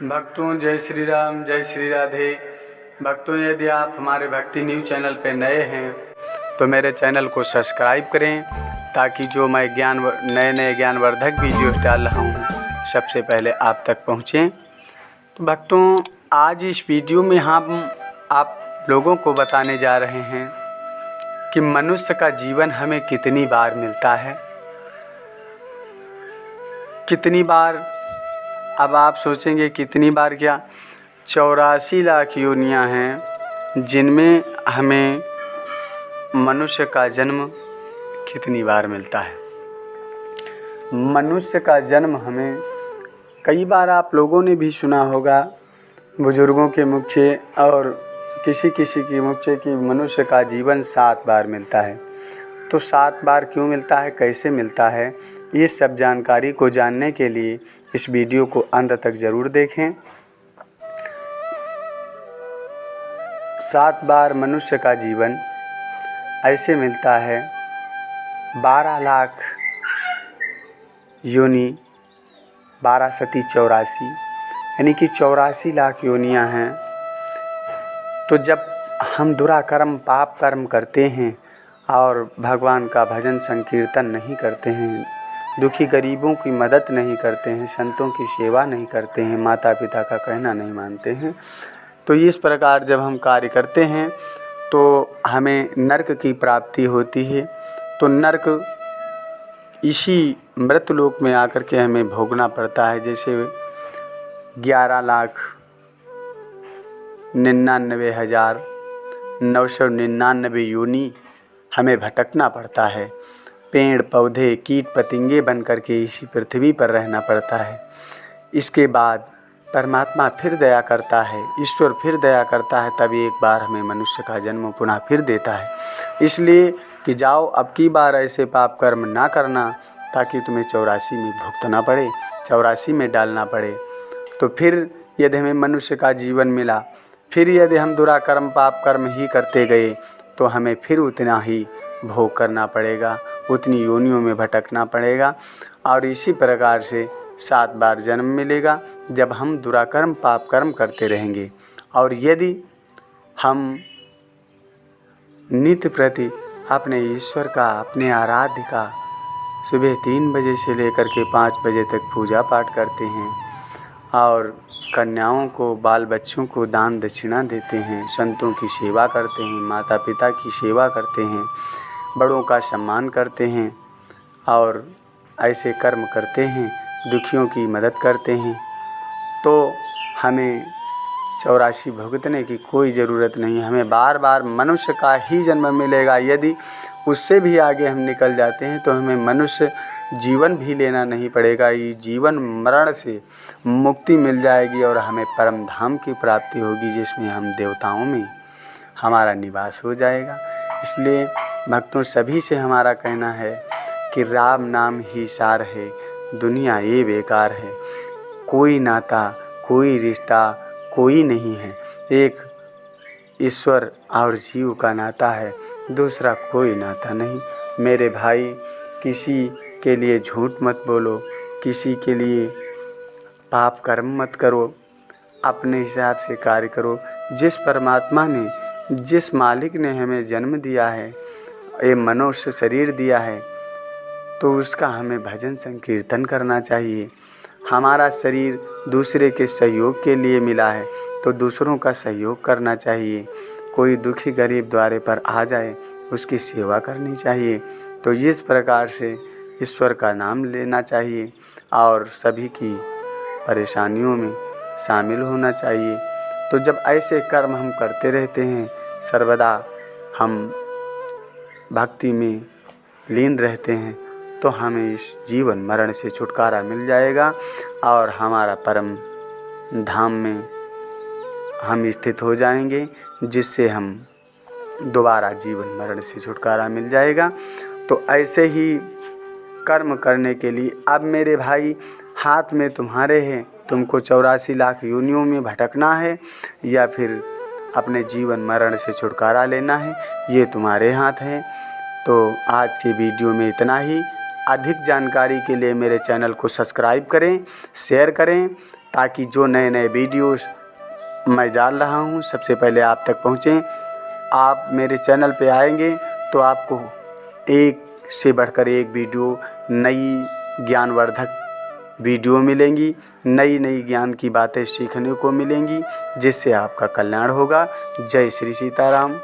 भक्तों जय श्री राम, जय श्री राधे। भक्तों, यदि आप हमारे भक्ति न्यूज़ चैनल पर नए हैं तो मेरे चैनल को सब्सक्राइब करें ताकि जो मैं नए ज्ञानवर्धक वीडियोस डाल रहा हूँ सबसे पहले आप तक पहुँचें। तो भक्तों, आज इस वीडियो में हम आप लोगों को बताने जा रहे हैं कि मनुष्य का जीवन हमें कितनी बार मिलता है। कितनी बार? अब आप सोचेंगे कितनी बार क्या? 84 लाख योनियां हैं जिनमें हमें मनुष्य का जन्म कितनी बार मिलता है। मनुष्य का जन्म हमें कई बार आप लोगों ने भी सुना होगा, बुजुर्गों के मुख से और किसी किसी के मुख से कि मनुष्य का जीवन 7 बार मिलता है। तो 7 बार क्यों मिलता है, कैसे मिलता है, ये सब जानकारी को जानने के लिए इस वीडियो को अंत तक ज़रूर देखें। 7 बार मनुष्य का जीवन ऐसे मिलता है। 12 लाख योनि, 12 सती 84, यानी कि 84 लाख योनियां हैं। तो जब हम दुराकर्म पाप कर्म करते हैं और भगवान का भजन संकीर्तन नहीं करते हैं, दुखी गरीबों की मदद नहीं करते हैं, संतों की सेवा नहीं करते हैं, माता पिता का कहना नहीं मानते हैं, तो इस प्रकार जब हम कार्य करते हैं तो हमें नरक की प्राप्ति होती है। तो नरक इसी मृतलोक में आकर के हमें भोगना पड़ता है। जैसे 11,99,999 योनि हमें भटकना पड़ता है। पेड़ पौधे कीट पतंगे बन कर के इसी पृथ्वी पर रहना पड़ता है। इसके बाद परमात्मा फिर दया करता है, ईश्वर फिर दया करता है, तभी एक बार हमें मनुष्य का जन्म पुनः फिर देता है। इसलिए कि जाओ अब की बार ऐसे पाप कर्म ना करना ताकि तुम्हें 84 में भुगतना पड़े, 84 में डालना पड़े। तो फिर यदि हमें मनुष्य का जीवन मिला, फिर यदि हम दुराकर्म पाप कर्म ही करते गए तो हमें फिर उतना ही भोग करना पड़ेगा, उतनी योनियों में भटकना पड़ेगा और इसी प्रकार से 7 बार जन्म मिलेगा जब हम दुराकर्म पाप कर्म करते रहेंगे। और यदि हम नित्य प्रति अपने ईश्वर का, अपने आराध्य का सुबह 3 बजे से लेकर के 5 बजे तक पूजा पाठ करते हैं और कन्याओं को, बाल बच्चों को दान दक्षिणा देते हैं, संतों की सेवा करते हैं, माता पिता की सेवा करते हैं, बड़ों का सम्मान करते हैं और ऐसे कर्म करते हैं, दुखियों की मदद करते हैं, तो हमें 84 भुगतने की कोई ज़रूरत नहीं है। हमें बार बार मनुष्य का ही जन्म मिलेगा। यदि उससे भी आगे हम निकल जाते हैं तो हमें मनुष्य जीवन भी लेना नहीं पड़ेगा। ये जीवन मरण से मुक्ति मिल जाएगी और हमें परम धाम की प्राप्ति होगी जिसमें हम देवताओं में हमारा निवास हो जाएगा। इसलिए भक्तों, सभी से हमारा कहना है कि राम नाम ही सार है, दुनिया ये बेकार है। कोई नाता, कोई रिश्ता कोई नहीं है। एक ईश्वर और जीव का नाता है, दूसरा कोई नाता नहीं। मेरे भाई, किसी के लिए झूठ मत बोलो, किसी के लिए पाप कर्म मत करो, अपने हिसाब से कार्य करो। जिस परमात्मा ने, जिस मालिक ने हमें जन्म दिया है, ये मनुष्य शरीर दिया है, तो उसका हमें भजन संकीर्तन करना चाहिए। हमारा शरीर दूसरे के सहयोग के लिए मिला है तो दूसरों का सहयोग करना चाहिए। कोई दुखी गरीब द्वारे पर आ जाए उसकी सेवा करनी चाहिए। तो इस प्रकार से ईश्वर का नाम लेना चाहिए और सभी की परेशानियों में शामिल होना चाहिए। तो जब ऐसे कर्म हम करते रहते हैं, सर्वदा हम भक्ति में लीन रहते हैं, तो हमें इस जीवन मरण से छुटकारा मिल जाएगा और हमारा परम धाम में हम स्थित हो जाएंगे, जिससे हम दोबारा जीवन मरण से छुटकारा मिल जाएगा। तो ऐसे ही कर्म करने के लिए अब मेरे भाई हाथ में तुम्हारे हैं, तुमको 84 लाख योनियों में भटकना है या फिर अपने जीवन मरण से छुटकारा लेना है, ये तुम्हारे हाथ है। तो आज के वीडियो में इतना ही। अधिक जानकारी के लिए मेरे चैनल को सब्सक्राइब करें, शेयर करें ताकि जो नए नए वीडियोस मैं डाल रहा हूँ सबसे पहले आप तक पहुँचें। आप मेरे चैनल पे आएंगे तो आपको एक से बढ़कर एक वीडियो, नई ज्ञानवर्धक वीडियो मिलेंगी, नई नई ज्ञान की बातें सीखने को मिलेंगी, जिससे आपका कल्याण होगा। जय श्री सीताराम।